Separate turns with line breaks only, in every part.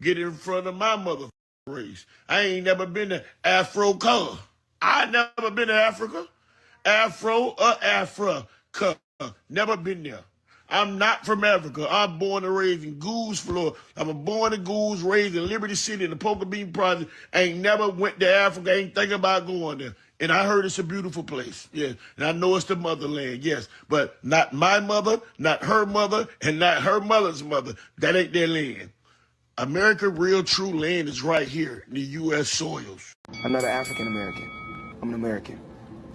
get in front of my mother race. I ain't never been to Afro color. I never been to Africa. Afro or Africa. Never been there. I'm not from Africa. I'm born and raised in Goose, Florida. I'm born in Goose, raised in Liberty City in the Poker Bean Project. Ain't never went to Africa. Ain't thinking about going there. And I heard it's a beautiful place. Yeah. And I know it's the motherland. Yes. But not my mother, not her mother, and not her mother's mother. That ain't their land. America, real true land is right here in the U.S. soils.
I'm not an African American. I'm an American.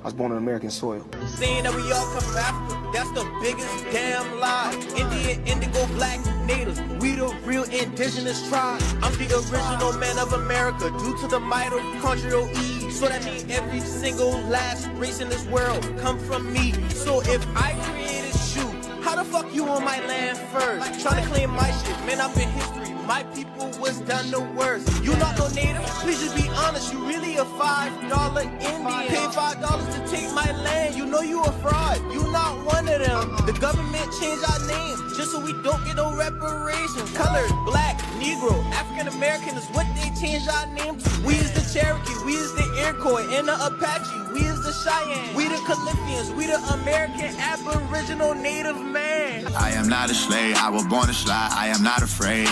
I was born on American soil.
Saying that we all come from Africa, that's the biggest damn lie. Indian, indigo, black, natives, we the real indigenous tribe. I'm the original man of America, due to the mitochondrial E. So that means every single last race in this world come from me. So if I created shoe, how the fuck you on my land first? Trying to claim my shit, man, I'm in history. My people was done the worst. You not no native? Please just be honest. You really a $5 Indian. Pay $5 to take my land. You know you a fraud. You not one of them. The government changed our name just so we don't get no reparations. Colored, black, Negro, African American is what they changed our name to. We is the Cherokee. We is the Iroquois and the Apache. We is the Cheyenne. We the Califians. We the American Aboriginal Native man.
I am not a slave. I was born to slide. I am not afraid.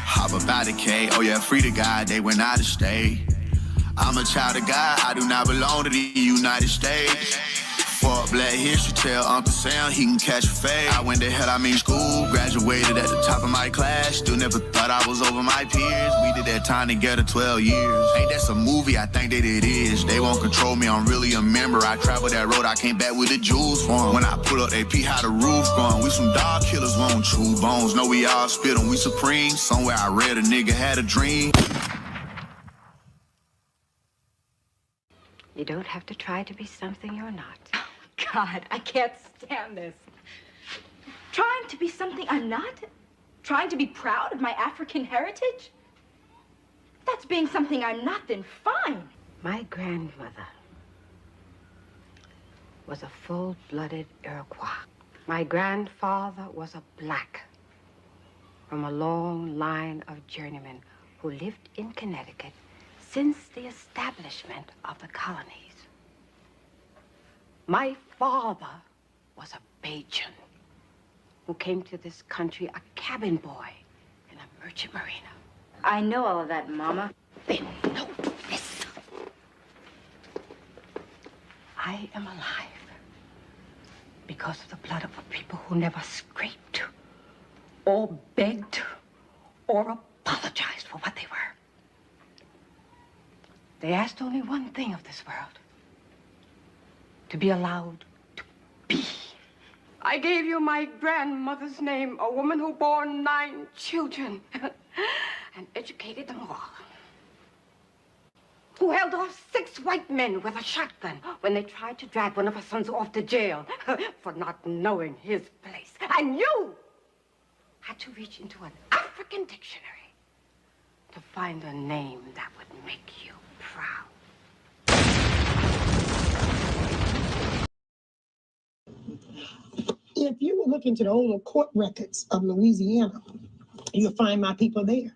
Hop about the K, oh yeah, free to God, they went out of state. I'm a child of God, I do not belong to the United States. For black history, tell Uncle Sam he can catch a fade. I went to hell, I mean school, graduated at the top of my class. Still never thought I was over my peers. We did that time together 12 years. Ain't that some movie? I think that it is. They won't control me, I'm really a member. I traveled that road, I came back with the jewels for 'em. When I pull up, they pee how the roof gone. We some dog killers, won't chew bones. Know we all spit 'em, we supreme. Somewhere I read a nigga had a dream.
You don't have to try to be something you're not. God, I can't stand this.
Trying to be something I'm not? Trying to be proud of my African heritage? If that's being something I'm not, then fine.
My grandmother was a full-blooded Iroquois. My grandfather was a black from a long line of journeymen who lived in Connecticut since the establishment of the colonies. My father was a Bajan who came to this country a cabin boy in a merchant marina.
I know all of that, Mama.
Then know this. I am alive because of the blood of a people who never scraped or begged or apologized for what they were. They asked only one thing of this world: to be allowed to be. I gave you my grandmother's name, a woman who bore 9 children and educated them all. Who held off 6 white men with a shotgun when they tried to drag one of her sons off to jail for not knowing his place. And you had to reach into an African dictionary to find a name that would make you proud.
If you will look into the older court records of Louisiana, you'll find my people there.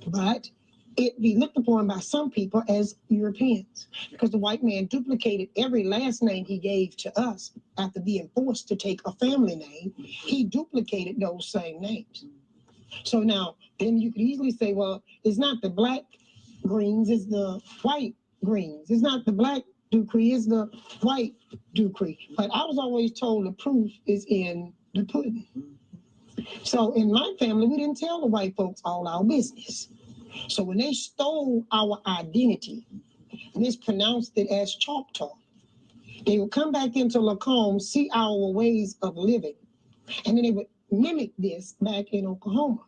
But it be looked upon by some people as Europeans, because the white man duplicated every last name he gave to us after being forced to take a family name. He duplicated those same names. So now, then you could easily say, well, it's not the black Greens, it's the white Greens. It's not the black Dupree, it's the white Dupree. But I was always told the proof is in the pudding. So in my family, we didn't tell the white folks all our business. So when they stole our identity, mispronounced it as Choctaw, they would come back into Lacombe, see our ways of living, and then they would mimic this back in Oklahoma.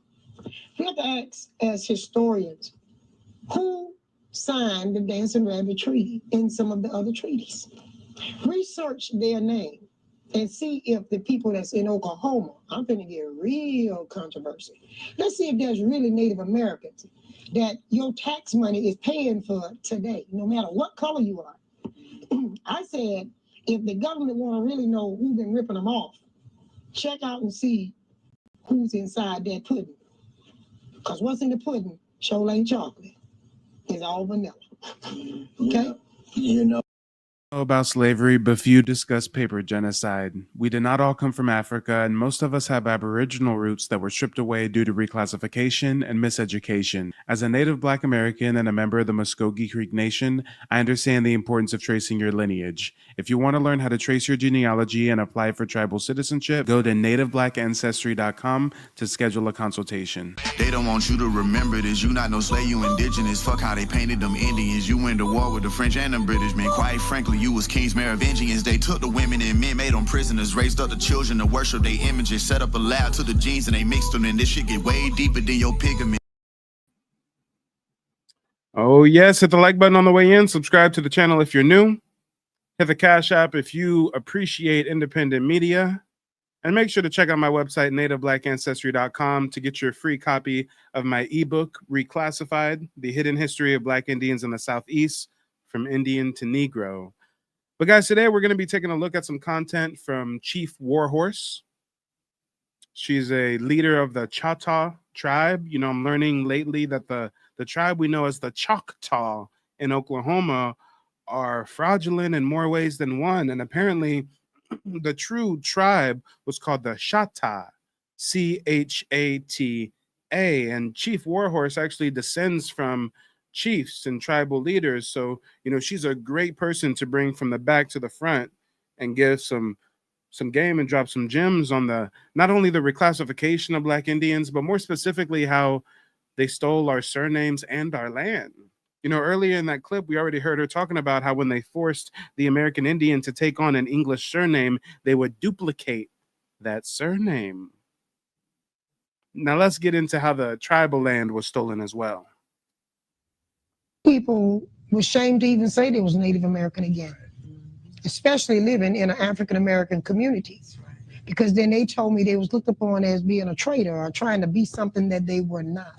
We have to ask, as historians, who signed the Dancing Rabbit Treaty and some of the other treaties? Research their name and see if the people that's in Oklahoma, I'm going to get real controversy. Let's see if there's really Native Americans that your tax money is paying for today, no matter what color you are. I said, if the government want to really know who's been ripping them off, check out and see who's inside that pudding. Because what's in the pudding sure ain't chocolate. It's all vanilla. Okay?
You know about slavery, but few discuss paper genocide. We did not all come from Africa, and most of us have Aboriginal roots that were stripped away due to reclassification and miseducation. As a native Black American and a member of the Muskogee Creek Nation, I understand the importance of tracing your lineage. If you want to learn how to trace your genealogy and apply for tribal citizenship, go to nativeblackancestry.com to schedule a consultation.
They don't want you to remember this. You not no slave, you indigenous. Fuck how they painted them Indians. You went to war with the French and the British, man. Quite frankly, you was kings, Merovingians. They took the women and men, made them prisoners, raised up the children to worship their images, set up a lab to the genes and they mixed them, and this shit get way deeper than your pigment.
Oh yes, hit the like button on the way in. Subscribe to the channel if you're new. Hit the Cash App if you appreciate independent media. And make sure to check out my website, nativeblackancestry.com, to get your free copy of my ebook, Reclassified, The Hidden History of Black Indians in the Southeast, from Indian to Negro. But guys, today we're going to be taking a look at some content from Chief Warhorse. She's a leader of the Choctaw tribe. You know, I'm learning lately that the tribe we know as the Choctaw in Oklahoma are fraudulent in more ways than one. And apparently the true tribe was called the Chata, C-H-A-T-A. And Chief Warhorse actually descends from chiefs and tribal leaders. So, you know, she's a great person to bring from the back to the front and give some game and drop some gems on the not only the reclassification of Black Indians, but more specifically how they stole our surnames and our land. You know, earlier in that clip, we already heard her talking about how when they forced the American Indian to take on an English surname, they would duplicate that surname. Now let's get into how the tribal land was stolen as well.
People were ashamed to even say they was Native American again, especially living in an African American community, because then they told me they was looked upon as being a traitor or trying to be something that they were not.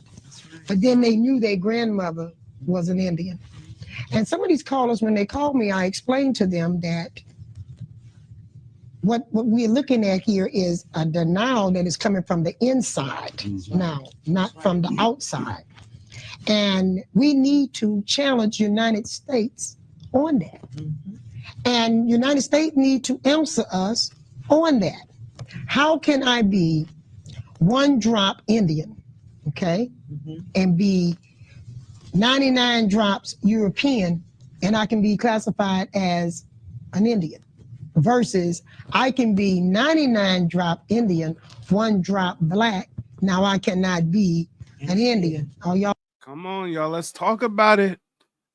But then they knew their grandmother was an Indian. And some of these callers, when they called me, I explained to them that what we're looking at here is a denial that is coming from the inside now, not from the outside. And we need to challenge United States on that. And United States need to answer us on that. How can I be one drop Indian, okay, and be 99 drops European, and I can be classified as an Indian, versus I can be 99 drop Indian, 1 drop Black, now I cannot be an Indian. Oh, y'all.
Come on, y'all. Let's talk about it.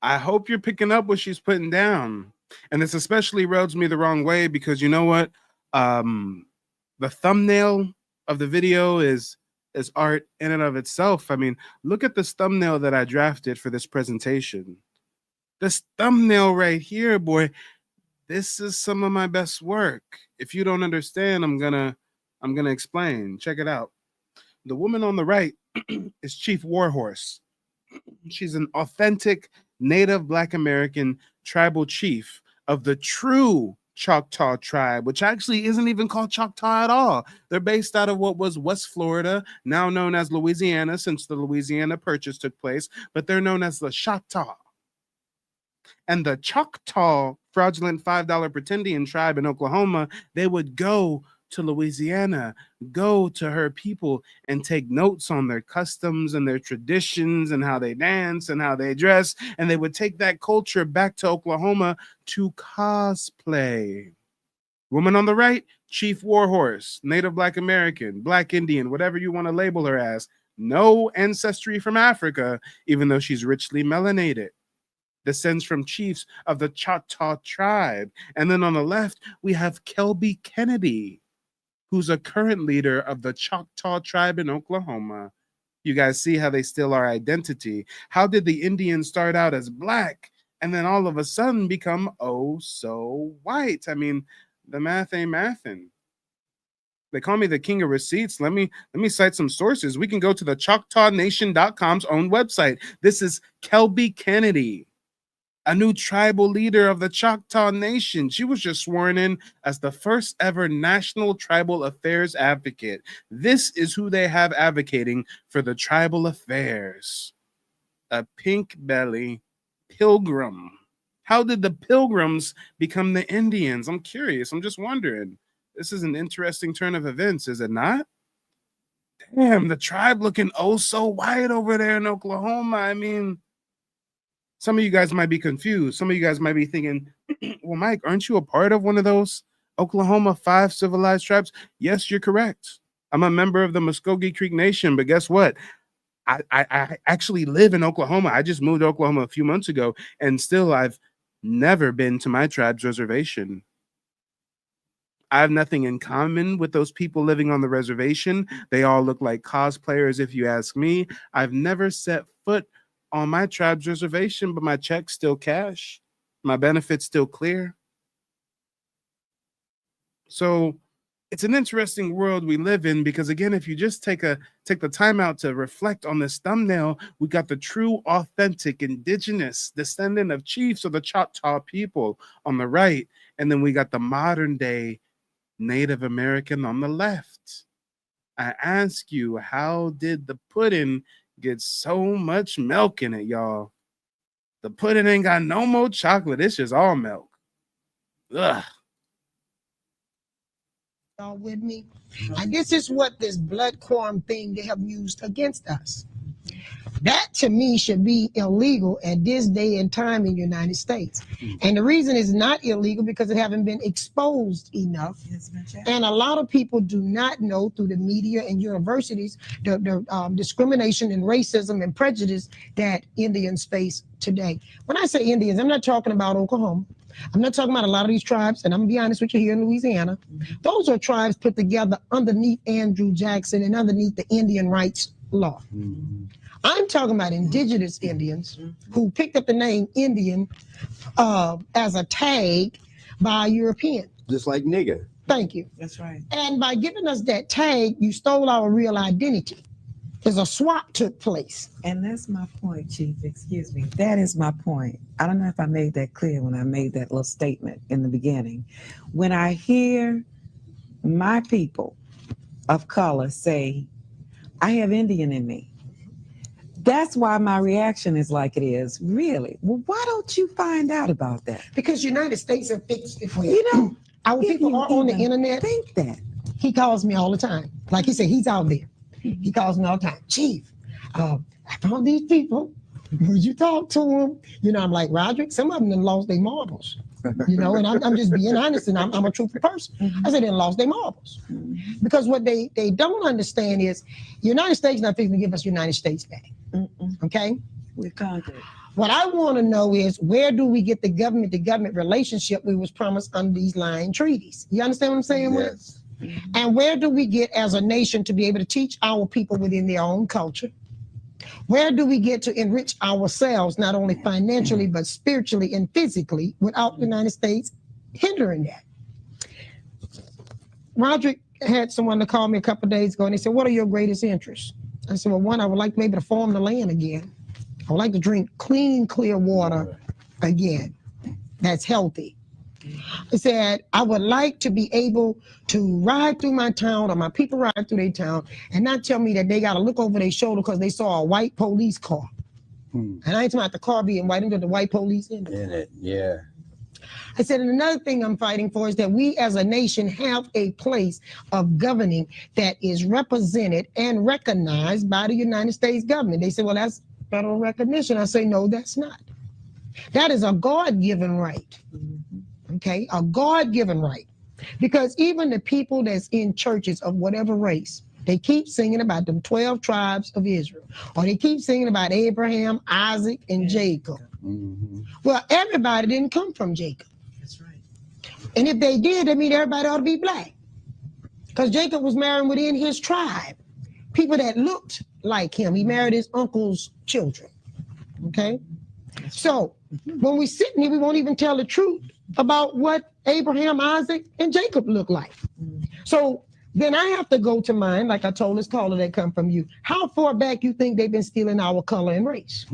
I hope you're picking up what she's putting down. And this especially rubs me the wrong way because you know what? The thumbnail of the video is art in and of itself. I mean, look at this thumbnail that I drafted for this presentation. This thumbnail right here, boy, this is some of my best work. If you don't understand, I'm gonna explain. Check it out. The woman on the right is Chief Warhorse. She's an authentic Native Black American tribal chief of the true Choctaw tribe, which actually isn't even called Choctaw at all. They're based out of what was West Florida, now known as Louisiana, since the Louisiana Purchase took place, but they're known as the Choctaw. And the Choctaw fraudulent $5 pretendian tribe in Oklahoma, they would go to Louisiana, go to her people and take notes on their customs and their traditions and how they dance and how they dress. And they would take that culture back to Oklahoma to cosplay. Woman on the right, Chief Warhorse, Native Black American, Black Indian, whatever you want to label her as. No ancestry from Africa, even though she's richly melanated. Descends from chiefs of the Choctaw tribe. And then on the left, we have Kelby Kennedy, who's a current leader of the Choctaw tribe in Oklahoma. You guys see how they steal our identity. How did the Indians start out as Black and then all of a sudden become oh so white? I mean, the math ain't mathin'. They call me the king of receipts. Let me cite some sources. We can go to the ChoctawNation.com's own website. This is Kelby Kennedy, a new tribal leader of the Choctaw Nation. She was just sworn in as the first ever National Tribal Affairs Advocate. This is who they have advocating for the tribal affairs. A pink belly pilgrim. How did the Pilgrims become the Indians? I'm curious. I'm just wondering. This is an interesting turn of events, is it not? Damn, the tribe looking oh so white over there in Oklahoma. I mean, some of you guys might be confused. Some of you guys might be thinking, well, Mike, aren't you a part of one of those Oklahoma 5 civilized tribes? Yes, you're correct. I'm a member of the Muskogee Creek Nation, but guess what? I actually live in Oklahoma. I just moved to Oklahoma a few months ago, and still I've never been to my tribe's reservation. I have nothing in common with those people living on the reservation. They all look like cosplayers, if you ask me. I've never set foot on my tribe's reservation, but my check's still cash. My benefits still clear. So it's an interesting world we live in, because again, if you just take the time out to reflect on this thumbnail, we got the true, authentic, indigenous descendant of chiefs of the Choctaw people on the right, and then we got the modern day Native American on the left. I ask you, how did the pudding get so much milk in it, y'all? The pudding ain't got no more chocolate. It's just all milk. Ugh.
Y'all with me? And this is what this blood quorum thing they have used against us. That to me should be illegal at this day and time in the United States. And the reason it's not illegal because it haven't been exposed enough. And a lot of people do not know through the media and universities the discrimination and racism and prejudice that Indians face today. When I say Indians, I'm not talking about Oklahoma. I'm not talking about a lot of these tribes, and I'm gonna be honest with you, here in Louisiana, those are tribes put together underneath Andrew Jackson and underneath the Indian rights law. I'm talking about indigenous Indians who picked up the name Indian as a tag by Europeans.
Just like nigger.
Thank you.
That's right.
And by giving us that tag, you stole our real identity. There's a swap took place.
And that's my point, Chief. Excuse me. That is my point. I don't know if I made that clear when I made that little statement in the beginning. When I hear my people of color say, I have Indian in me, that's why my reaction is like it is. Really? Well, why don't you find out about that?
Because United States have fixed it for you.
You know,
our people are on the internet.
Think that.
He calls me all the time. Like he said, he's out there. He calls me all the time. Chief, I found these people. Would you talk to them? You know, I'm like, Roderick, some of them done lost their marbles. You know, and I'm just being honest, and I'm a truthful person. I said they lost their marbles. Because what they don't understand is United States not fixing to give us United States back. Okay?
We're conquered.
What I want to know is, where do we get the government relationship we was promised under these lying treaties? You understand what I'm saying?
Yes.
And where do we get as a nation to be able to teach our people within their own culture? Where do we get to enrich ourselves, not only financially, but spiritually and physically, without the United States hindering that? Roderick had someone to call me a couple of days ago, and they said, what are your greatest interests? I said, well, one, I would like to be able to farm the land again. I would like to drink clean, clear water again that's healthy. I said, I would like to be able to ride through my town, or my people ride through their town, and not tell me that they got to look over their shoulder because they saw a white police car. And I ain't talking about the car being white, I'm the white police in it.
Yeah.
I said, and another thing I'm fighting for is that we as a nation have a place of governing that is represented and recognized by the United States government. They said, well, that's federal recognition. I say, no, that's not. That is a God-given right. Okay, a God-given right. Because even the people that's in churches of whatever race, they keep singing about them 12 tribes of Israel, or they keep singing about Abraham, Isaac, and Jacob. Well, everybody didn't come from Jacob.
That's right.
And if they did, that means everybody ought to be black. Because Jacob was marrying within his tribe, people that looked like him. He married his uncle's children. Okay? So when we sit here, we won't even tell the truth about what Abraham, Isaac, and Jacob look like. So then I have to go to mine, like I told this caller that come from you. How far back you think they've been stealing our color and race?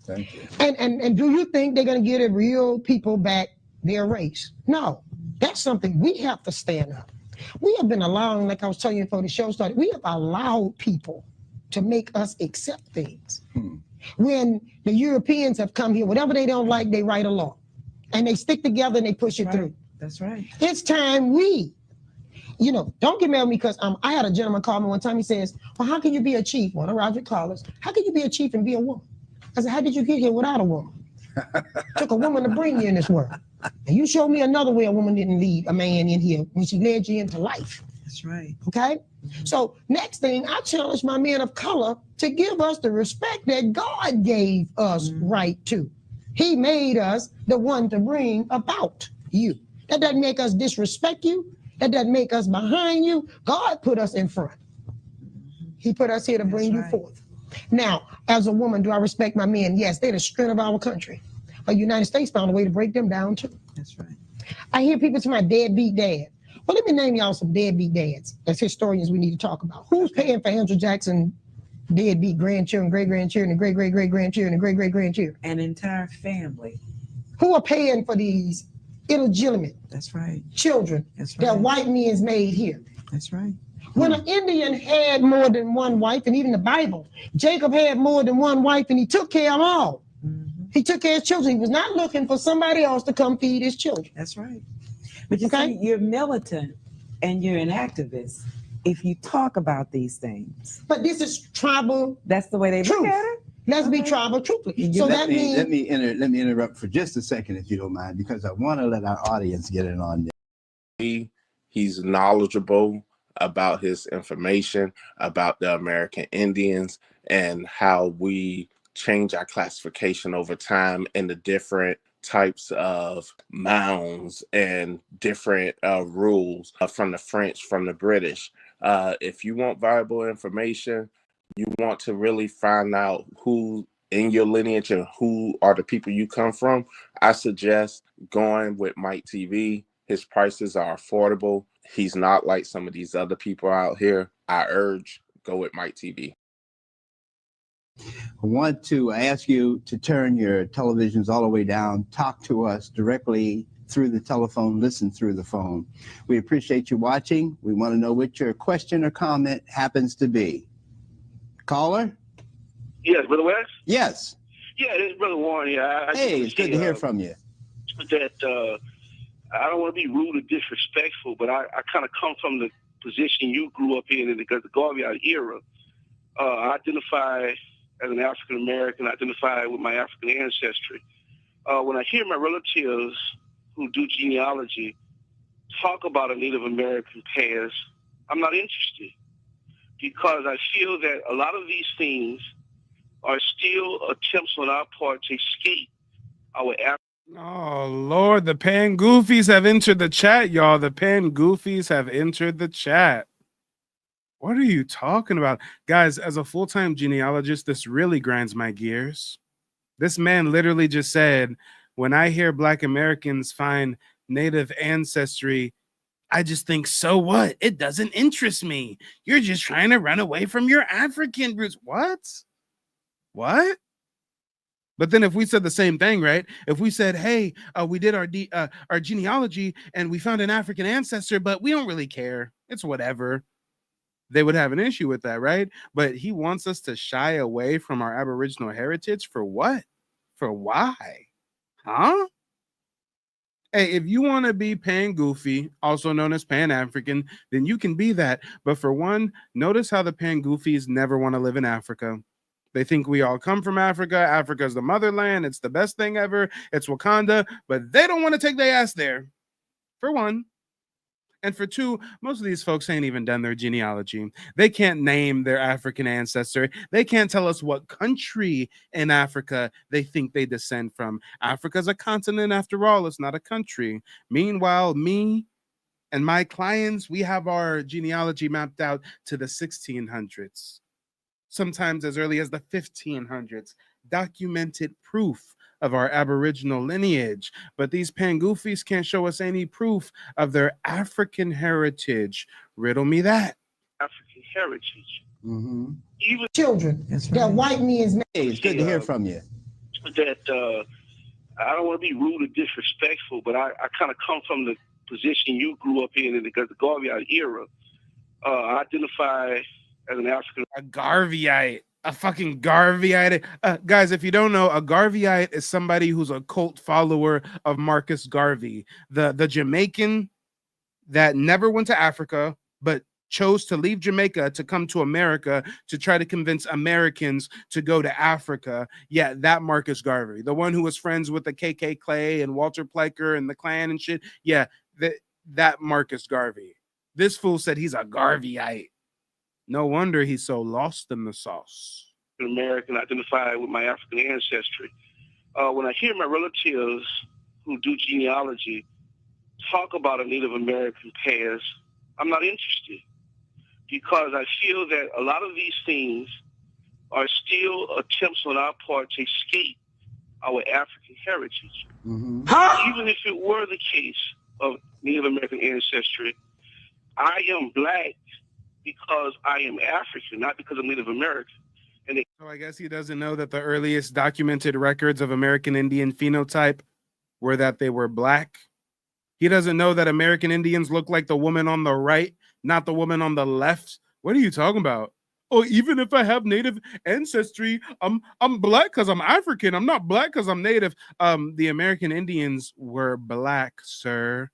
Thank you.
And do you think they're going to give the real people back their race? No. That's something we have to stand up. We have been allowing, like I was telling you before the show started, we have allowed people to make us accept things. When the Europeans have come here, whatever they don't like, they write a law. And they stick together and they push it through.
That's right.
It's time we, don't get mad at me because I had a gentleman call me one time. He says, well, how can you be a chief? One of Roger callers. How can you be a chief and be a woman? I said, how did you get here without a woman? Took a woman to bring you in this world. And you show me another way a woman didn't lead a man in here when she led you into life.
That's right.
Okay? So next thing, I challenge my men of color to give us the respect that God gave us right to. He made us the one to bring about you. That doesn't make us disrespect you. That doesn't make us behind you. God put us in front. He put us here to bring you forth. Now, as a woman, do I respect my men? Yes, they're the strength of our country. But the United States found a way to break them down too.
That's right.
I hear people say my deadbeat dad. Well, let me name y'all some deadbeat dads. As historians, we need to talk about. Who's paying for Andrew Jackson deadbeat grandchildren, great-grandchildren, and great-great-great-grandchildren, and great-great-grandchildren?
An entire family.
Who are paying for these illegitimate children that white men's made here?
That's right.
When an Indian had more than one wife, and even the Bible, Jacob had more than one wife, and he took care of them all. He took care of his children. He was not looking for somebody else to come feed his children.
That's right. But you see, you're militant and you're an activist if you talk about these things.
But this is tribal.
That's the way they look at it.
Let's be tribal truthfully. So
let me interrupt for just a second, if you don't mind, because I want to let our audience get in on this.
He's knowledgeable about his information about the American Indians and how we change our classification over time and the different types of mounds and different rules from the French, from the British. If you want viable information, you want to really find out who in your lineage and who are the people you come from, I suggest going with Mike TV. His prices are affordable. He's not like some of these other people out here. I urge, go with Mike TV.
I want to ask you to turn your televisions all the way down, talk to us directly through the telephone, listen through the phone. We appreciate you watching. We want to know what your question or comment happens to be. Caller?
Yes, Brother West?
Yes.
Yeah, this is Brother Warren here.
Hey, it's good to hear from you.
That I don't want to be rude or disrespectful, but I kind of come from the position you grew up in the Garvey era. I identify as an African American, identify with my African ancestry. When I hear my relatives who do genealogy talk about a Native American past, I'm not interested, because I feel that a lot of these things are still attempts on our part to escape our African.
Oh, Lord, the Pan Goofies have entered the chat, y'all. The Pan Goofies have entered the chat. What are you talking about? Guys, as a full-time genealogist, this really grinds my gears. This man literally just said, when I hear Black Americans find Native ancestry, I just think, so what? It doesn't interest me. You're just trying to run away from your African roots. What? What? But then if we said the same thing, right? If we said, hey, we did our genealogy and we found an African ancestor, but we don't really care. It's whatever. They would have an issue with that, right? But he wants us to shy away from our Aboriginal heritage for what? For why? Huh? Hey, if you want to be Pan Goofy, also known as Pan African, then you can be that. But for one, notice how the Pan Goofies never want to live in Africa. They think we all come from Africa. Africa's the motherland. It's the best thing ever. It's Wakanda. But they don't want to take their ass there, for one. And for two, most of these folks ain't even done their genealogy. They can't name their African ancestor. They can't tell us what country in Africa they think they descend from. Africa's a continent after all. It's not a country. Meanwhile, me and my clients, we have our genealogy mapped out to the 1600s. Sometimes as early as the 1500s, documented proof of our Aboriginal lineage. But these Pangoofies can't show us any proof of their African heritage. Riddle me that.
African heritage.
Mm-hmm.
Even
children that white men's made.
Hey, it's good to hear from you.
that I don't want to be rude or disrespectful, but I kind of come from the position you grew up in the Garveyite era. I identify as an African.
A Garveyite. A fucking Garveyite. Guys, if you don't know, a Garveyite is somebody who's a cult follower of Marcus Garvey, the Jamaican that never went to Africa, but chose to leave Jamaica to come to America to try to convince Americans to go to Africa. Yeah, that Marcus Garvey, the one who was friends with the KK Clay and Walter Pliker and the Klan and shit. Yeah, that Marcus Garvey. This fool said he's a Garveyite. No wonder he's so lost in the sauce.
American, identify with my African ancestry. When I hear my relatives who do genealogy talk about a Native American past, I'm not interested, because I feel that a lot of these things are still attempts on our part to escape our African heritage.
Mm-hmm.
Even if it were the case of Native American ancestry, I am black because I am African, not because I'm Native American.
So I guess he doesn't know that the earliest documented records of American Indian phenotype were that they were black. He doesn't know that American Indians look like the woman on the right, not the woman on the left. What are you talking about? Oh, even if I have Native ancestry, I'm black because I'm African. I'm not black because I'm Native. The American Indians were black, sir.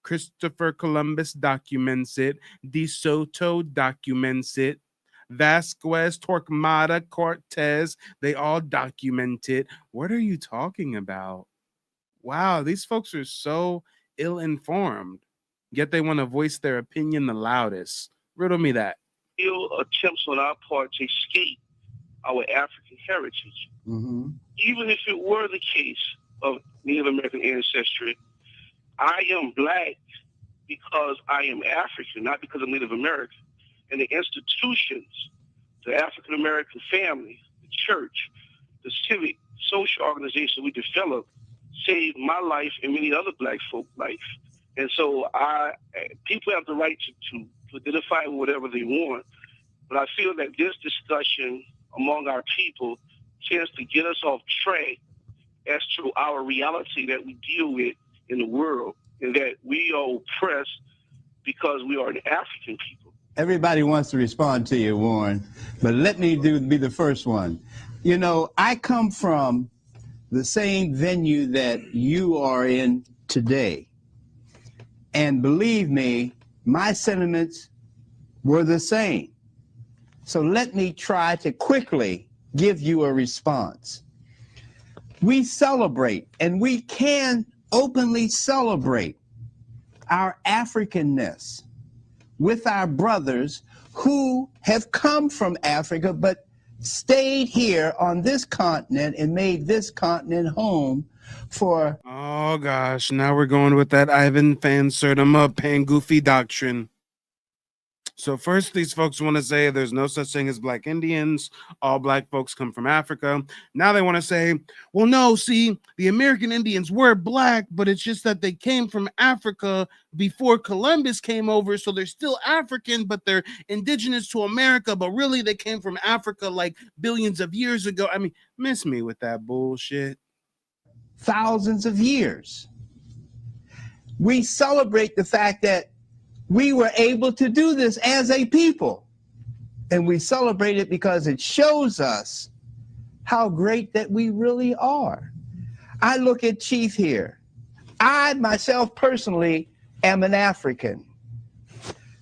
Christopher Columbus documents it. De Soto documents it. Vasquez, Torquemada, Cortez, they all document it. What are you talking about? Wow, these folks are so ill-informed, yet they want to voice their opinion the loudest. Riddle me that.
Still attempts on our part to escape our African heritage.
Mm-hmm.
Even if it were the case of Native American ancestry, I am black because I am African, not because I'm Native American. And the institutions, the African American family, the church, the civic, social organizations we developed saved my life and many other black folk life. And so people have the right to identify with whatever they want. But I feel that this discussion among our people tends to get us off track as to our reality that we deal with in the world, and that we are oppressed because we are an African people.
Everybody wants to respond to you, Warren, but let me be the first one. You know, I come from the same venue that you are in today. And believe me, my sentiments were the same. So let me try to quickly give you a response. We celebrate, and we can openly celebrate our Africanness with our brothers who have come from Africa but stayed here on this continent and made this continent home for...
Oh gosh, now we're going with that Ivan Van Sertima Pan-Goofy doctrine. So first, these folks want to say there's no such thing as black Indians. All black folks come from Africa. Now they want to say, well, no, see, the American Indians were black, but it's just that they came from Africa before Columbus came over. So they're still African, but they're indigenous to America. But really, they came from Africa like billions of years ago. I mean, miss me with that bullshit.
Thousands of years. We celebrate the fact that we were able to do this as a people. And we celebrate it because it shows us how great that we really are. I look at Chief here. I myself personally am an African.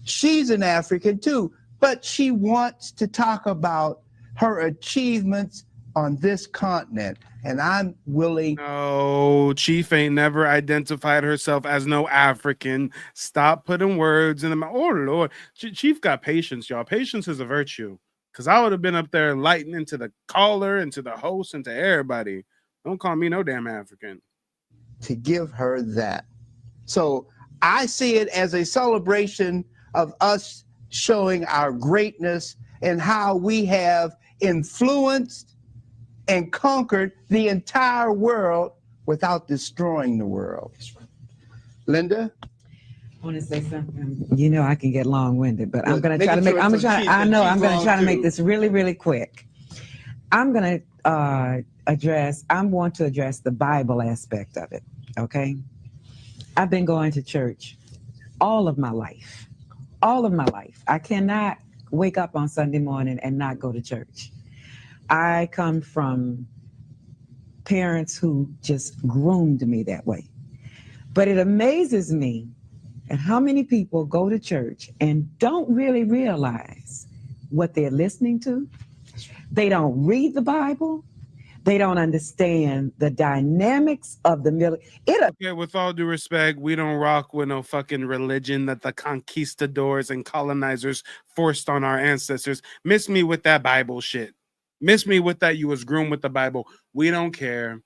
She's an African too, but she wants to talk about her achievements on this continent. And I'm willing.
No, Chief ain't never identified herself as no African. Stop putting words in the mouth. Oh, Lord. Chief got patience, y'all. Patience is a virtue. Because I would have been up there lighting into the caller and to the host and to everybody. Don't call me no damn African.
To give her that. So I see it as a celebration of us showing our greatness and how we have influenced and conquered the entire world without destroying the world. Linda?
I want to say something. You know I can get long-winded, but I'm going to try to make.
I'm
going to try to make this really, really quick. I'm going to I'm going to address the Bible aspect of it. Okay. I've been going to church all of my life. All of my life. I cannot wake up on Sunday morning and not go to church. I come from parents who just groomed me that way. But it amazes me at how many people go to church and don't really realize what they're listening to. They don't read the Bible. They don't understand the dynamics of the military.
Okay, with all due respect, we don't rock with no fucking religion that the conquistadors and colonizers forced on our ancestors. Miss me with that Bible shit. Miss me with that you was groomed with the Bible. We don't care.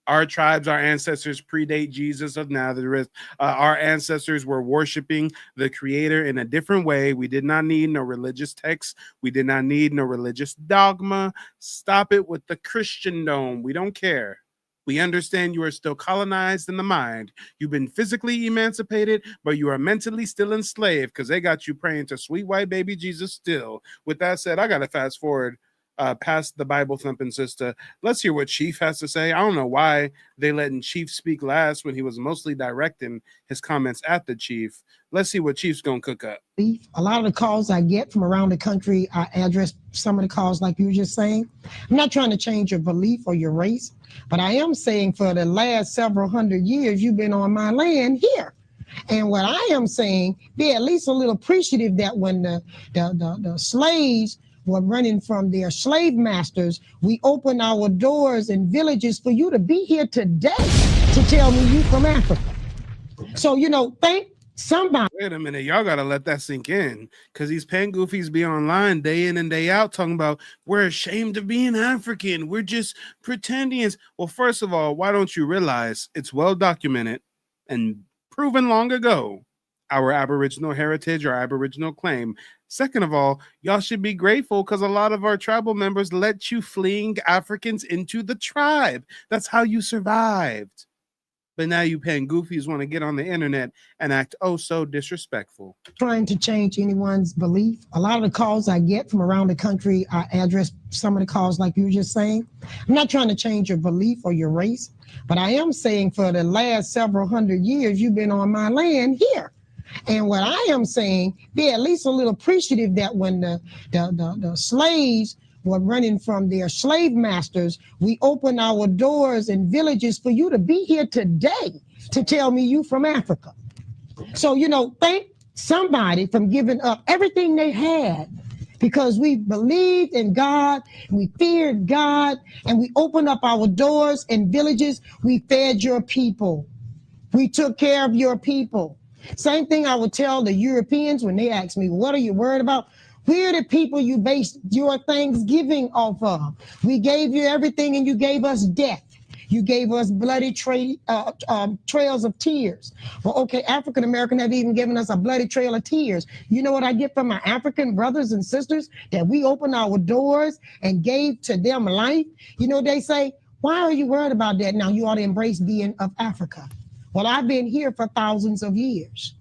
Our tribes, our ancestors predate Jesus of Nazareth. Our ancestors were worshiping the Creator in a different way. We did not need no religious texts. We did not need no religious dogma. Stop it with the Christendom. We don't care. We understand you are still colonized in the mind. You've been physically emancipated, but you are mentally still enslaved because they got you praying to sweet white baby Jesus still. With that said, I got to fast forward past the Bible thumping sister. Let's hear what Chief has to say. I don't know why they letting Chief speak last when he was mostly directing his comments at the Chief. Let's see what Chief's gonna cook up.
A lot of the calls I get from around the country, I address some of the calls like you were just saying. I'm not trying to change your belief or your race, but I am saying for the last several hundred years, you've been on my land here. And what I am saying, be at least a little appreciative that when the slaves were running from their slave masters, we opened our doors and villages for you to be here today to tell me you from Africa. So, thank somebody.
Wait a minute, y'all gotta let that sink in, because these pan goofies be online day in and day out talking about we're ashamed of being African, we're just pretendians. Well, first of all, why don't you realize it's well documented and proven long ago our Aboriginal heritage or Aboriginal claim. Second of all, y'all should be grateful because a lot of our tribal members let you fleeing Africans into the tribe. That's how you survived. But now you pan goofies want to get on the internet and act oh so disrespectful.
Trying to change anyone's belief. A lot of the calls I get from around the country, I address some of the calls like you were just saying. I'm not trying to change your belief or your race, but I am saying for the last several hundred years, you've been on my land here. And what I am saying, be at least a little appreciative that when the slaves were running from their slave masters, we opened our doors and villages for you to be here today to tell me you from Africa. So, thank somebody from giving up everything they had because we believed in God, we feared God, and we opened up our doors and villages. We fed your people. We took care of your people. Same thing I would tell the Europeans when they ask me, what are you worried about? We're the people you based your Thanksgiving off of. We gave you everything and you gave us death. You gave us bloody trails of tears. Well, okay, African American have even given us a bloody trail of tears. You know what I get from my African brothers and sisters? That we opened our doors and gave to them life. They say, why are you worried about that? Now you ought to embrace being of Africa. Well, I've been here for thousands of years.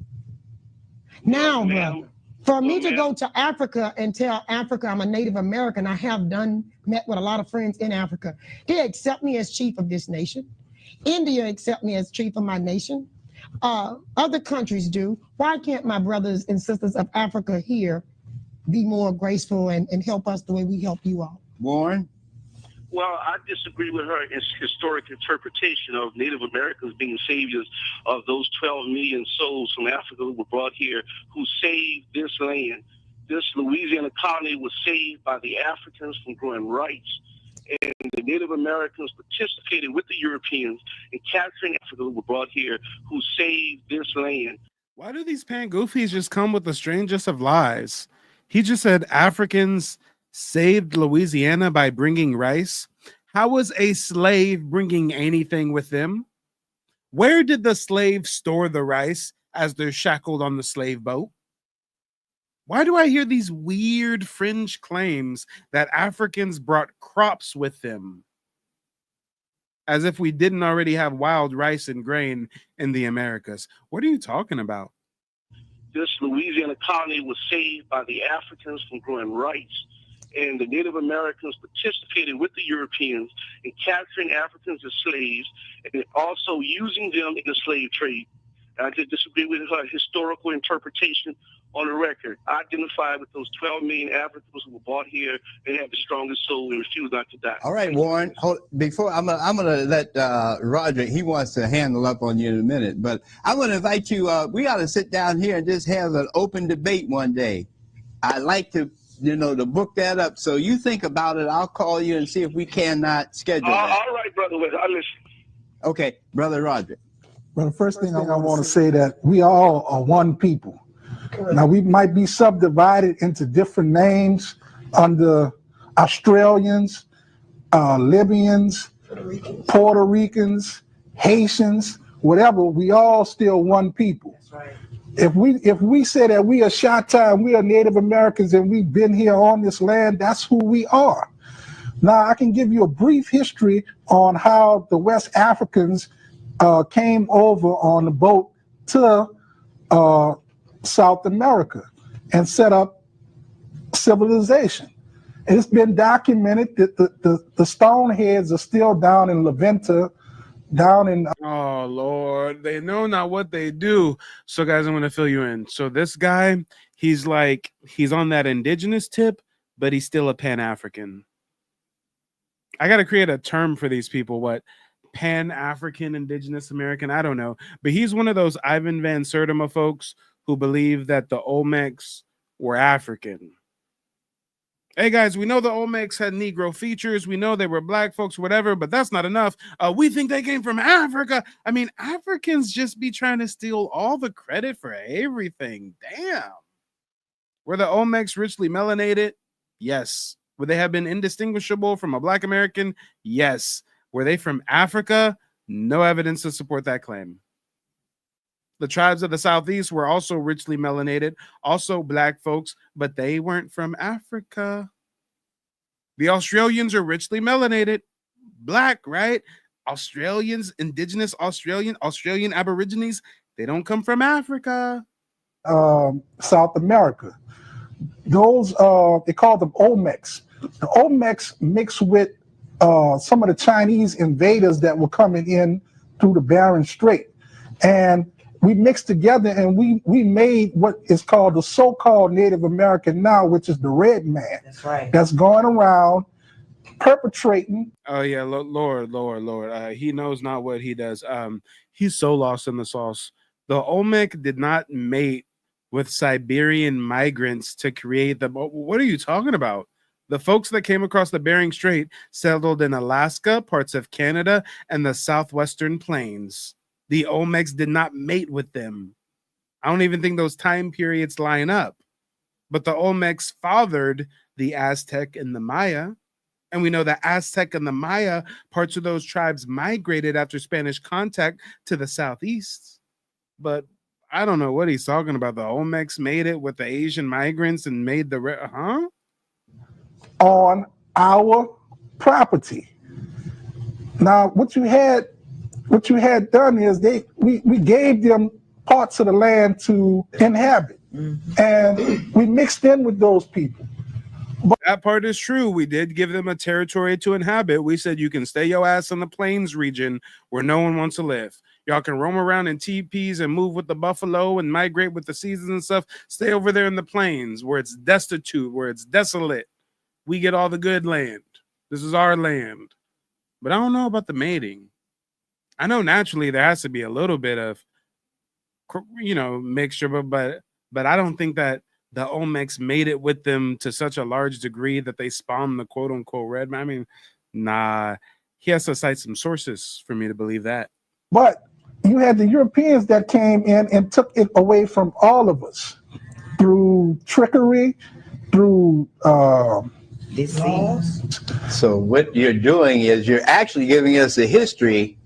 Now, brother, for me to go to Africa and tell Africa I'm a Native American, I have met with a lot of friends in Africa. They accept me as chief of this nation. India accept me as chief of my nation. Other countries do. Why can't my brothers and sisters of Africa here be more graceful and help us the way we help you all?
Warren?
Well, I disagree with her historic interpretation of Native Americans being saviors of those 12 million souls from Africa who were brought here, who saved this land. This Louisiana colony was saved by the Africans from growing rice. And the Native Americans participated with the Europeans in capturing Africa who were brought here, who saved this land.
Why do these pan goofies just come with the strangest of lies? He just said Africans saved Louisiana by bringing rice. How was a slave bringing anything with them? Where did the slaves store the rice as they're shackled on the slave boat? Why do I hear these weird fringe claims that Africans brought crops with them? As if we didn't already have wild rice and grain in the Americas. What are you talking about?
This Louisiana colony was saved by the Africans from growing rice. and the Native Americans participated with the Europeans in capturing Africans as slaves and also using them in the slave trade. And I just disagree with her historical interpretation on the record. I identify with those 12 million Africans who were brought here and have the strongest soul and refuse not to die.
All right, Warren. Before I'm gonna let Roger. He wants to handle up on you in a minute, but I'm gonna invite you. We ought to sit down here and just have an open debate one day. I'd like to, to book that up. So you think about it. I'll call you and see if we cannot schedule that.
All right, brother. I listen.
Okay, brother Roger.
Well, the first thing I want to say that we all are one people. Now, we might be subdivided into different names under Australians, Libyans, Puerto Ricans, Haitians, whatever. We all still one people. That's right. If we say that we are Shatta and we are Native Americans and we've been here on this land, that's who we are. Now, I can give you a brief history on how the West Africans came over on the boat to South America and set up civilization. And it's been documented that the stoneheads are still down in Levanta, down in...
Oh, Lord. They know not what they do. So, guys, I'm going to fill you in. So this guy, he's on that indigenous tip, but he's still a Pan-African. I got to create a term for these people. What? Pan-African, Indigenous American, I don't know. But he's one of those Ivan Van Sertima folks who believe that the Olmecs were African. Hey, guys, we know the Olmecs had Negro features. We know they were black folks, whatever, but that's not enough. We think they came from Africa. I mean, Africans just be trying to steal all the credit for everything. Damn. Were the Olmecs richly melanated? Yes. Would they have been indistinguishable from a black American? Yes. Were they from Africa? No evidence to support that claim. The tribes of the Southeast were also richly melanated, also black folks, but they weren't from Africa. The Australians are richly melanated, black, right? Australians, indigenous Australian Aborigines, they don't come from Africa.
South America. Those, they call them Olmecs. The Olmecs mix with some of the Chinese invaders that were coming in through the Bering Strait. And we mixed together and we made what is called the so-called Native American now, which is the red man.
That's right.
That's going around perpetrating.
Oh, yeah, Lord. He knows not what he does. He's so lost in the sauce. The Olmec did not mate with Siberian migrants to create the... What are you talking about? The folks that came across the Bering Strait settled in Alaska, parts of Canada, and the southwestern plains. The Olmecs did not mate with them. I don't even think those time periods line up. But the Olmecs fathered the Aztec and the Maya. And we know the Aztec and the Maya, parts of those tribes migrated after Spanish contact to the southeast. But I don't know what he's talking about. The Olmecs made it with the Asian migrants and made the...
on our property. Now, what you had done is we gave them parts of the land to inhabit, and we mixed in with those people.
But that part is true. We did give them a territory to inhabit. We said you can stay your ass in the plains region where no one wants to live. Y'all can roam around in teepees and move with the buffalo and migrate with the seasons and stuff. Stay over there in the plains where it's destitute, where it's desolate. We get all the good land. This is our land. But I don't know about the mating. I know naturally there has to be a little bit of, mixture, but I don't think that the Olmecs made it with them to such a large degree that they spawned the quote unquote red man. I mean, nah, he has to cite some sources for me to believe that.
But you had the Europeans that came in and took it away from all of us through trickery, through
disease.
So what you're doing is you're actually giving us a history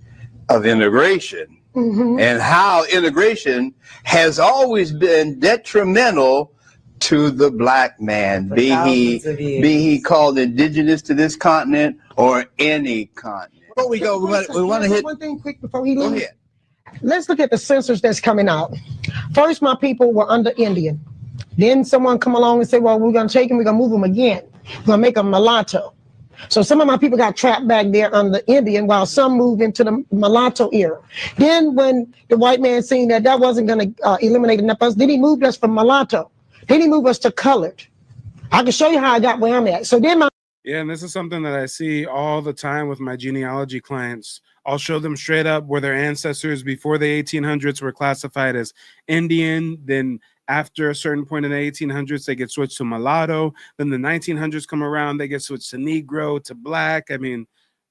of integration and how integration has always been detrimental to the black man, be he called indigenous to this continent or any continent. Before we go, we want to hit
one thing quick before he
Go
leaves.
ahead.
Let's look at the census that's coming out. First, my people were under Indian. Then someone come along and say, well, we're going to take them, we're going to move them again. Gonna make them mulatto. So some of my people got trapped back there under Indian, while some moved into the mulatto era. Then when the white man seen that that wasn't going to eliminate enough of us, then he moved us from mulatto. Then he moved us to colored. I can show you how I got where I'm at. So then
yeah, and this is something that I see all the time with my genealogy clients. I'll show them straight up where their ancestors before the 1800s were classified as Indian. Then after a certain point in the 1800s, they get switched to mulatto. Then the 1900s come around, they get switched to Negro, to black. I mean,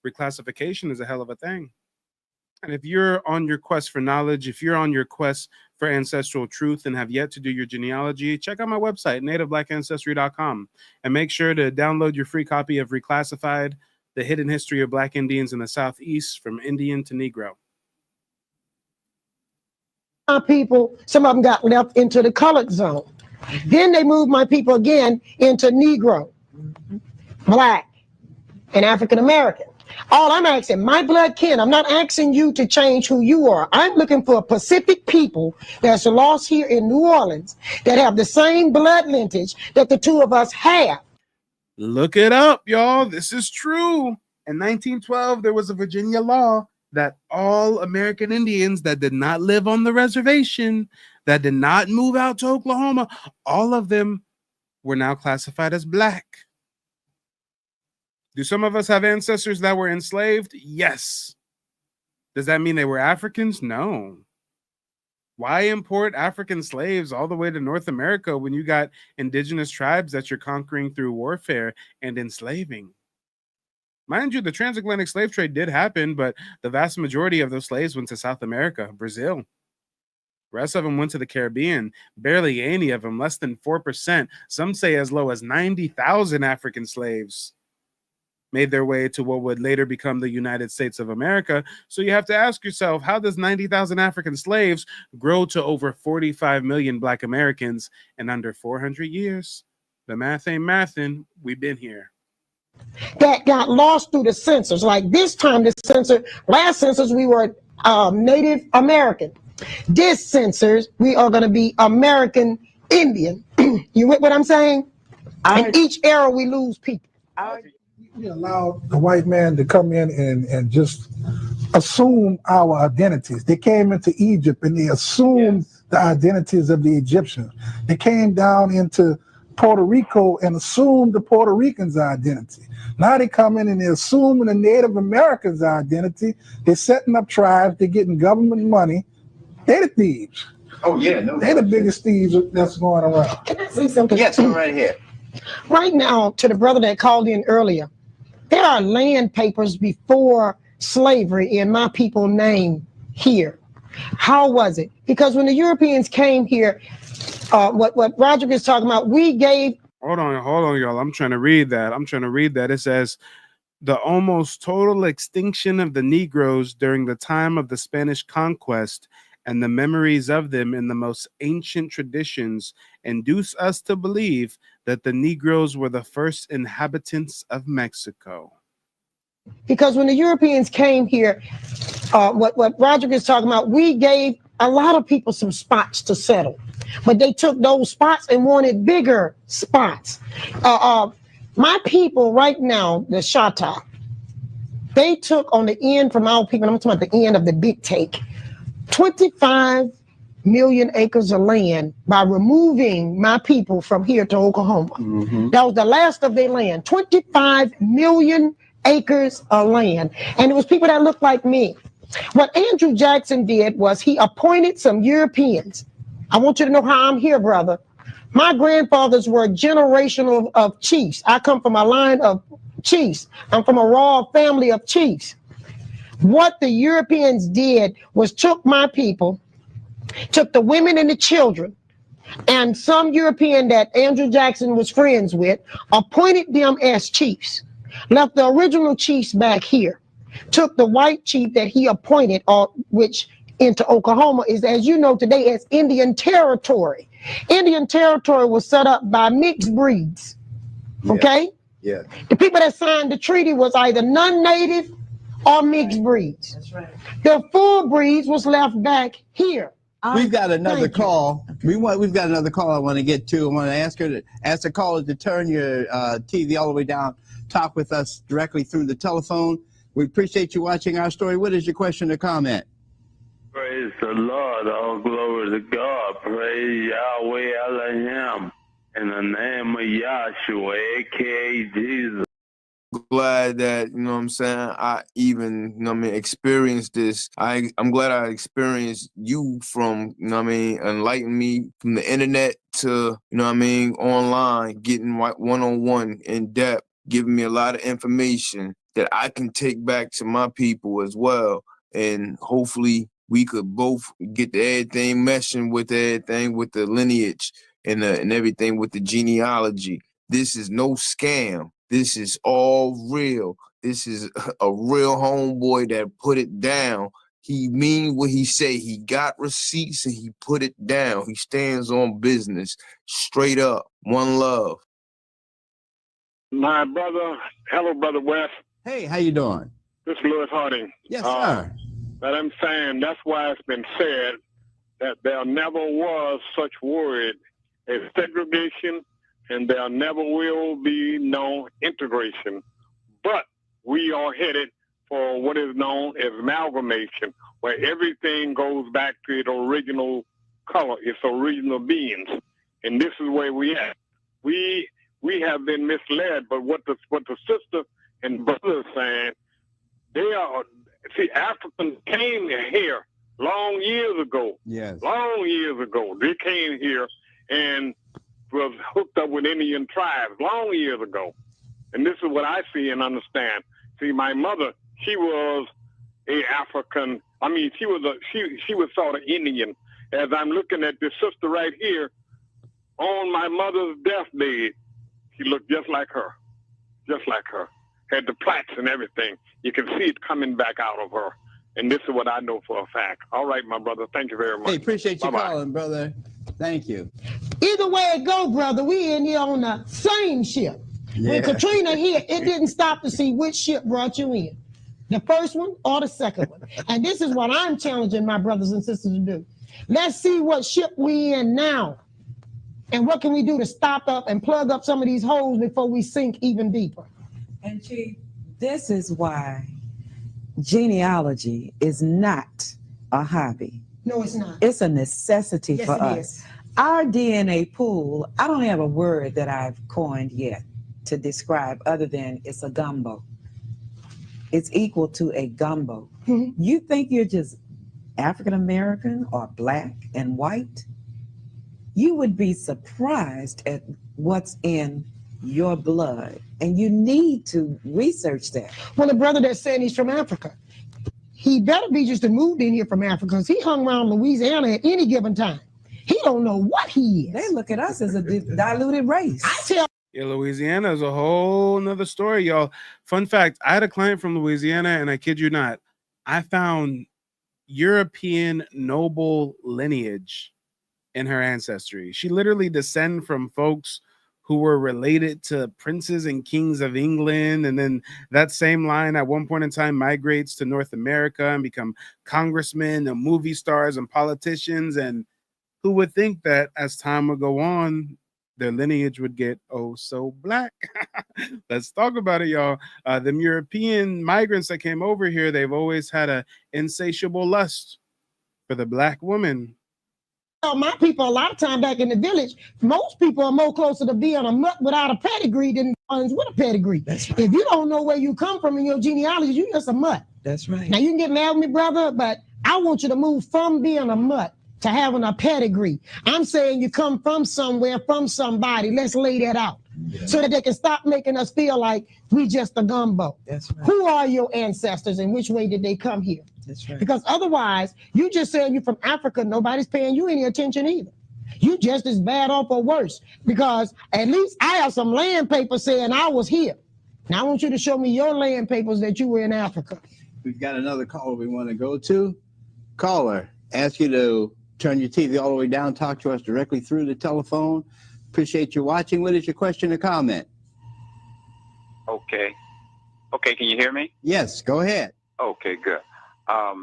reclassification is a hell of a thing. And if you're on your quest for knowledge, if you're on your quest for ancestral truth and have yet to do your genealogy, check out my website, nativeblackancestry.com, and make sure to download your free copy of Reclassified, The Hidden History of Black Indians in the Southeast from Indian to Negro.
my people, some of them got left into the colored zone. Then they moved my people again into Negro, Black, and African American. All I'm asking, my blood kin, I'm not asking you to change who you are. I'm looking for a Pacific people that's lost here in New Orleans that have the same blood lineage that the two of us have.
Look it up, y'all. This is true. In 1912, there was a Virginia law that all American Indians that did not live on the reservation, that did not move out to Oklahoma, all of them were now classified as Black. Do some of us have ancestors that were enslaved? Yes. Does that mean they were Africans? No. Why import African slaves all the way to North America when you got indigenous tribes that you're conquering through warfare and enslaving? Mind you, the transatlantic slave trade did happen, but the vast majority of those slaves went to South America, Brazil. The rest of them went to the Caribbean. Barely any of them, less than 4%. Some say as low as 90,000 African slaves made their way to what would later become the United States of America. So you have to ask yourself, how does 90,000 African slaves grow to over 45 million Black Americans in under 400 years? The math ain't mathin'. We've been here.
That got lost through the census. Like this time, the census, last census, we were Native American. This census, we are going to be American Indian. You with what I'm saying? In each era, we lose people.
We allow the white man to come in and just assume our identities. They came into Egypt and they assumed the identities of the Egyptians. They came down into Puerto Rico and assumed the Puerto Ricans' identity. Now they come in and they're assuming the Native Americans' identity. They're setting up tribes. They're getting government money. They're the thieves.
Oh, yeah. No,
they're the biggest thieves that's going around.
Can I say something?
Yes, come right here.
Right now, to the brother that called in earlier, there are land papers before slavery in my people's name here. How was it? Because when the Europeans came here, what Roger is talking about, we gave.
Hold on, y'all. I'm trying to read that. It says, the almost total extinction of the Negroes during the time of the Spanish conquest and the memories of them in the most ancient traditions induce us to believe that the Negroes were the first inhabitants of Mexico.
Because when the Europeans came here, what Roger is talking about, we gave a lot of people some spots to settle, but they took those spots and wanted bigger spots. My people right now, the Shatta, they took on the end from our people, I'm talking about the end of the big take, 25 million acres of land by removing my people from here to Oklahoma. Mm-hmm. That was the last of their land, 25 million acres of land. And it was people that looked like me. What Andrew Jackson did was he appointed some Europeans. I want you to know how I'm here, brother. My grandfathers were a generation of chiefs. I come from a line of chiefs. I'm from a royal family of chiefs. What the Europeans did was took my people, took the women and the children, and some European that Andrew Jackson was friends with, appointed them as chiefs, left the original chiefs back here, took the white chief that he appointed, which into Oklahoma is, as you know today, as Indian Territory. Indian Territory was set up by mixed breeds, okay?
Yeah.
The people that signed the treaty was either non-native or mixed breeds. That's right. The full breeds was left back here.
We've got another call. We've got another call I want to get to. I want to ask the caller to turn your TV all the way down, talk with us directly through the telephone. We appreciate you watching our story. What is your question or comment?
Praise the Lord. All glory to God. Praise Yahweh Elohim. In the name of Yahshua, a.k.a. Jesus.
Glad that, you know what I'm saying, I even, you know what I mean, experienced this. I'm glad I experienced you from, you know what I mean, enlighten me from the internet to, you know what I mean, online, getting one-on-one in depth, giving me a lot of information that I can take back to my people as well. And hopefully we could both get the everything meshing with everything with the lineage and everything with the genealogy. This is no scam. This is all real. This is a real homeboy that put it down. He mean what he say. He got receipts and he put it down. He stands on business. Straight up. One love.
My brother, hello, Brother West.
Hey, how you doing?
This is Louis Harding.
Yes, sir.
But I'm saying that's why it's been said that there never was such word as segregation, and there never will be no integration. But we are headed for what is known as amalgamation, where everything goes back to its original color, its original beings. And this is where we at. We have been misled, but what the sister and brother is saying, Africans came here long years ago.
Yes.
Long years ago. They came here and was hooked up with Indian tribes long years ago. And this is what I see and understand. See, my mother, she was a African. I mean, she was sort of Indian. As I'm looking at this sister right here, on my mother's deathbed, she looked just like her. Just like her. Had the plaits and everything. You can see it coming back out of her. And this is what I know for a fact. All right, my brother. Thank you very much.
Hey, appreciate you
Bye-bye.
calling, brother. Thank you.
Either way it go, brother, we in here on the same ship.
Yeah.
When Katrina hit, it didn't stop to see which ship brought you in, the first one or the second one. And this is what I'm challenging my brothers and sisters to do. Let's see what ship we in now, and what can we do to stop up and plug up some of these holes before we sink even deeper.
And Chief, this is why genealogy is not a hobby.
No, it's not.
It's a necessity
Yes,
for
it
us.
is.
Our DNA pool, I don't have a word that I've coined yet to describe other than it's a gumbo. It's equal to a gumbo.
Mm-hmm.
You think you're just African American or black and white? You would be surprised at what's in your blood, and you need to research that.
Well, the brother that's saying he's from Africa, he better be just moved in here from Africa, because he hung around Louisiana at any given time. He don't know what he is.
They look at us as a diluted race.
I tell
Yeah, Louisiana is a whole nother story, y'all. Fun fact, I had a client from Louisiana, and I kid you not, I found European noble lineage in her ancestry. She literally descended from folks who were related to princes and kings of England. And then that same line at one point in time migrates to North America and become congressmen and movie stars and politicians. And who would think that as time would go on, their lineage would get oh so black. Let's talk about it, y'all. Them European migrants that came over here, they've always had an insatiable lust for the black woman.
my people a lot of time back in the village, most people are more closer to being a mutt without a pedigree than ones with a pedigree.
That's right.
If you don't know where you come from in your genealogy, you just a mutt.
That's right.
Now you can get mad with me, brother, but I want you to move from being a mutt to having a pedigree. I'm saying you come from somewhere, from somebody. Let's lay that out. Yeah. So that they can stop making us feel like we just a gumbo.
That's right.
Who are your ancestors and which way did they come here?
That's right.
Because otherwise, you just saying you're from Africa, nobody's paying you any attention either. You just as bad off or worse, because at least I have some land papers saying I was here. Now I want you to show me your land papers that you were in Africa.
We've got another caller we want to go to. Caller, ask you to turn your TV all the way down, talk to us directly through the telephone. Appreciate you watching. What is your question or comment?
Okay. Okay, can you hear me?
Yes, go ahead.
Okay, good. I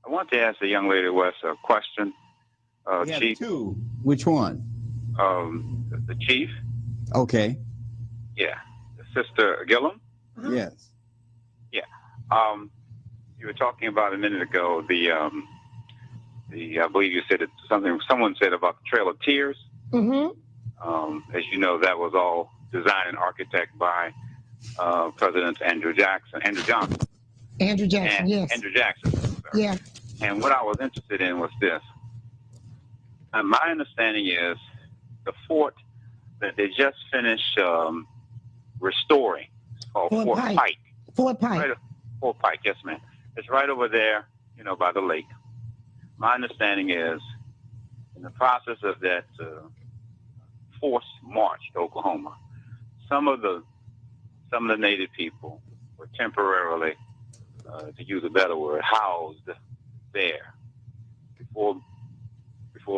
want to ask the young lady West a question.
We have
Chief.
two. Which one?
The chief.
Okay.
Yeah. Sister Gillum.
Yes.
Yeah. You were talking about a minute ago the I believe you said it, someone said about the Trail of Tears.
Mm-hmm.
As you know, that was all designed and architected by President Andrew Johnson.
Andrew Jackson, yes.
Andrew Jackson. Sorry.
Yeah.
And what I was interested in was this. My understanding is the fort that they just finished restoring. It's called Fort Pike.
Fort Pike.
Right, Fort Pike, yes, ma'am. It's right over there, by the lake. My understanding is, in the process of that forced march to Oklahoma, some of the native people were temporarily, to use a better word, housed there before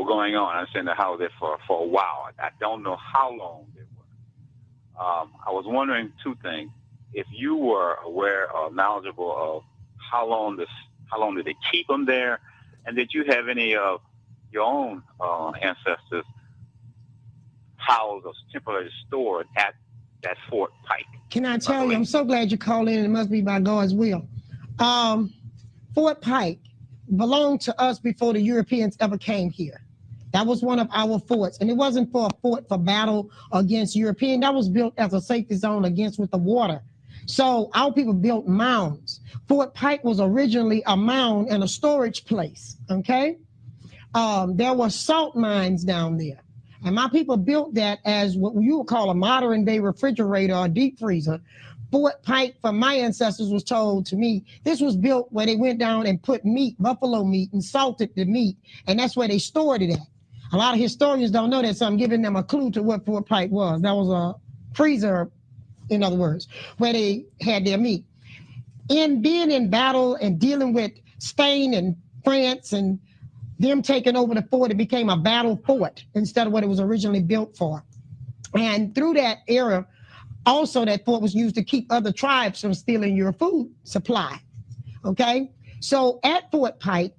going on. I said they housed there for a while. I don't know how long they were. I was wondering two things. If you were aware or knowledgeable of how long did they keep them there, and did you have any of your own ancestors housed or temporarily stored at that Fort Pike?
Can I tell you, I'm so glad you called in, and it must be by God's will. Fort Pike belonged to us before the Europeans ever came here. That was one of our forts, and it wasn't for a fort for battle against European. That was built as a safety zone against with the water. So our people built mounds. Fort Pike was originally a mound and a storage place, okay? There were salt mines down there. And my people built that as what you would call a modern day refrigerator or deep freezer. Fort Pike, from my ancestors, was told to me, this was built where they went down and put meat, buffalo meat, and salted the meat. And that's where they stored it at. A lot of historians don't know that, so I'm giving them a clue to what Fort Pike was. That was a freezer, in other words, where they had their meat. In being in battle and dealing with Spain and France and them taking over the fort, it became a battle fort instead of what it was originally built for. And through that era, also that fort was used to keep other tribes from stealing your food supply, okay? So at Fort Pike,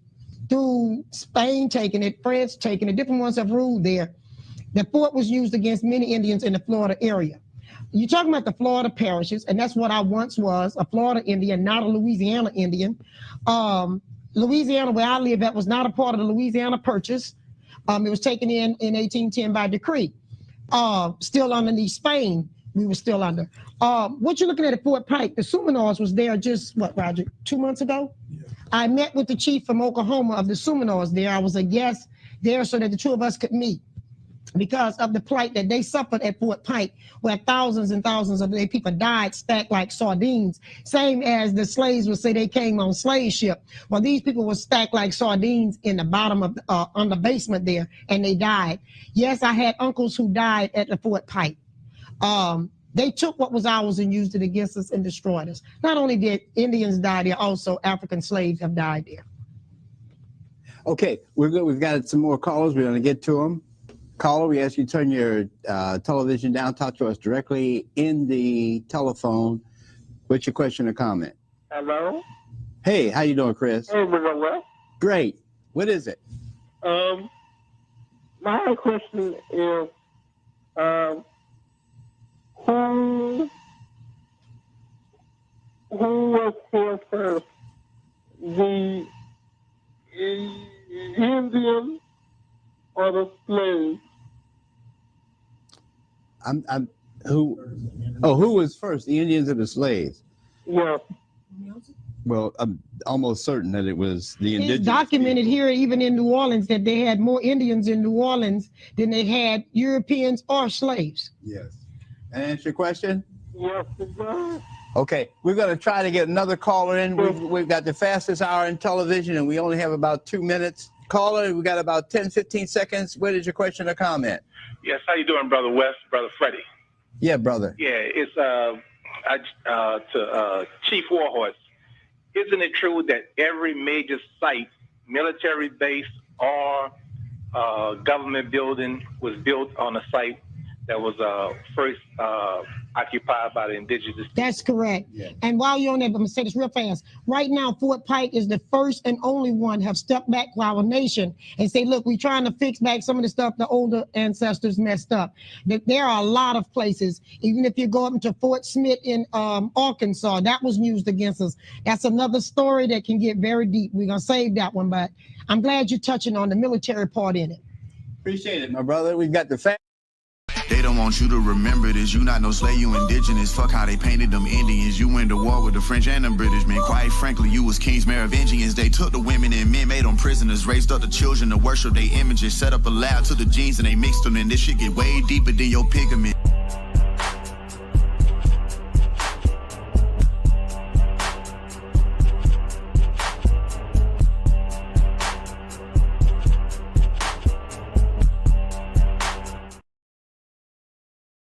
through Spain taking it, France taking it, different ones have ruled there, the fort was used against many Indians in the Florida area. You're talking about the Florida parishes, and that's what I once was, a Florida Indian, not a Louisiana Indian. Louisiana, where I live at, was not a part of the Louisiana Purchase. It was taken in 1810 by decree. Still underneath Spain, we were still under. What you're looking at Fort Pike, the Seminoles was there just, what, Roger, 2 months ago? Yeah. I met with the chief from Oklahoma of the Seminoles there. I was a guest there so that the two of us could meet because of the plight that they suffered at Fort Pike, where thousands and thousands of their people died stacked like sardines, same as the slaves would say they came on slave ship. Well, these people were stacked like sardines in the bottom of, on the basement there, and they died. Yes, I had uncles who died at the Fort Pike. They took what was ours and used it against us and destroyed us. Not only did Indians die there, also African slaves have died there.
Okay, we're good. We've got some more callers. We're going to get to them. Caller, we ask you to turn your television down, talk to us directly in the telephone. What's your question or comment?
Hello?
Hey, how you doing, Chris?
Hey, Mr. West.
Great. What is it?
My question is, who was here first? The Indians or the slaves?
Who was first, the Indians or the slaves?
Yeah.
Well, I'm almost certain that it was the indigenous.
It's documented people here, even in New Orleans, that they had more Indians in New Orleans than they had Europeans or slaves.
Yes. And answer your question?
Yes, it does.
Okay, we're going to try to get another caller in. We've got the fastest hour in television, and we only have about 2 minutes. Caller, we got about 10, 15 seconds. What is your question or comment?
Yes, how you doing, Brother West, Brother Freddie?
Yeah, brother.
Yeah, it's to Chief Warhorse. Isn't it true that every major site, military base or government building, was built on a site that was first occupied by the indigenous.
That's correct. And while you're on that, I'm gonna say this real fast. Right now, Fort Pike is the first and only one have stepped back to our nation and say, look, we're trying to fix back some of the stuff the older ancestors messed up. There are a lot of places, even if you go up into Fort Smith in Arkansas, that was used against us. That's another story that can get very deep. We're gonna save that one, but I'm glad you're touching on the military part in it.
Appreciate it, my brother. We've got the fact.
They don't want you to remember this. You not no slave, you indigenous. Fuck how they painted them Indians. You went to war with the French and the British, man. Quite frankly, you was kings, Merovingians. They took the women and men, made them prisoners. Raised up the children to worship their images. Set up a lab to the genes and they mixed them. And this shit get way deeper than your pigment.